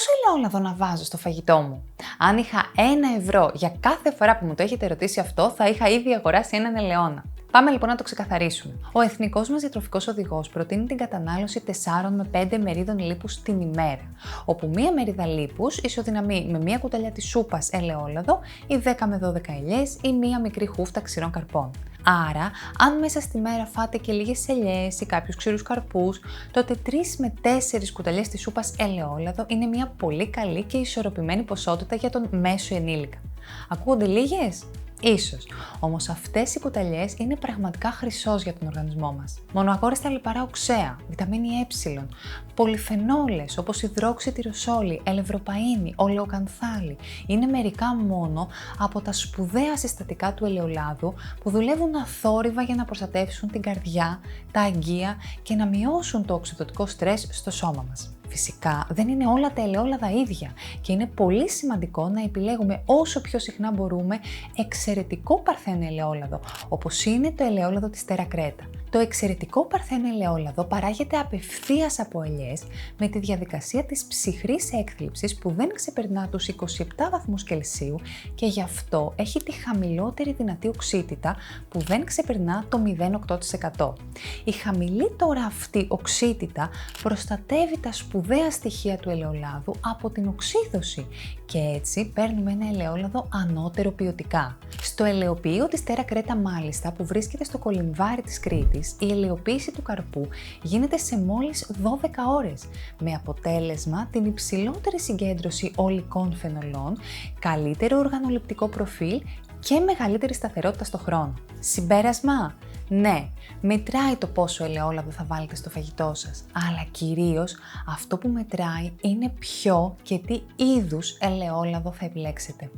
πόσο ελαιόλαδο να βάζω στο φαγητό μου? Αν είχα 1 ευρώ για κάθε φορά που μου το έχετε ρωτήσει αυτό, θα είχα ήδη αγοράσει έναν ελαιόνα. Πάμε λοιπόν να το ξεκαθαρίσουμε. Ο εθνικός μας διατροφικός οδηγός προτείνει την κατανάλωση 4 με 5 μερίδων λίπους την ημέρα, όπου μία μερίδα λίπους ισοδυναμεί με μία κουταλιά της σούπας ελαιόλαδο ή 10 με 12 ελιές ή μία μικρή χούφτα ξηρών καρπών. Άρα, αν μέσα στη μέρα φάτε και λίγες ελιές ή κάποιους ξηρούς καρπούς, τότε 3 με 4 κουταλιές της σούπας ελαιόλαδο είναι μια πολύ καλή και ισορροπημένη ποσότητα για τον μέσο ενήλικα. Ακούγονται λίγες? Ίσως. Όμως αυτές οι κουταλιές είναι πραγματικά χρυσός για τον οργανισμό μας. Μονοαγόριστα λιπαρά οξέα, βιταμίνη Ε, πολυφενόλες όπως υδρόξι τυροσόλη, ελευροπαΐνη, ολεοκανθάλη είναι μερικά μόνο από τα σπουδαία συστατικά του ελαιολάδου που δουλεύουν αθόρυβα για να προστατεύσουν την καρδιά, τα αγκία και να μειώσουν το οξυδοτικό στρες στο σώμα μας. Φυσικά δεν είναι όλα τα ελαιόλαδα ίδια και είναι πολύ σημαντικό να επιλέγουμε όσο πιο συχνά μπορούμε εξαιρετικό παρθένο ελαιόλαδο, όπως είναι το ελαιόλαδο της Terra Creta. Το εξαιρετικό παρθένο ελαιόλαδο παράγεται απευθείας από ελιές με τη διαδικασία της ψυχρής έκθλιψης που δεν ξεπερνά τους 27 βαθμούς Κελσίου και γι' αυτό έχει τη χαμηλότερη δυνατή οξύτητα που δεν ξεπερνά το 0,8%. Η χαμηλή τώρα αυτή οξύτητα προστατεύει τα σπουδαία στοιχεία του ελαιολάδου από την οξύδωση και έτσι παίρνουμε ένα ελαιόλαδο ανώτερο ποιοτικά. Στο ελαιοποιείο της Terra Creta μάλιστα που βρίσκεται στο κολυμβάρι της Κρήτης, η ελαιοποίηση του καρπού γίνεται σε μόλις 12 ώρες, με αποτέλεσμα την υψηλότερη συγκέντρωση ολικών φαινολών, καλύτερο οργανοληπτικό προφίλ και μεγαλύτερη σταθερότητα στο χρόνο. Συμπέρασμα? Ναι, μετράει το πόσο ελαιόλαδο θα βάλετε στο φαγητό σας, αλλά κυρίως αυτό που μετράει είναι ποιο και τι είδους ελαιόλαδο θα επιλέξετε.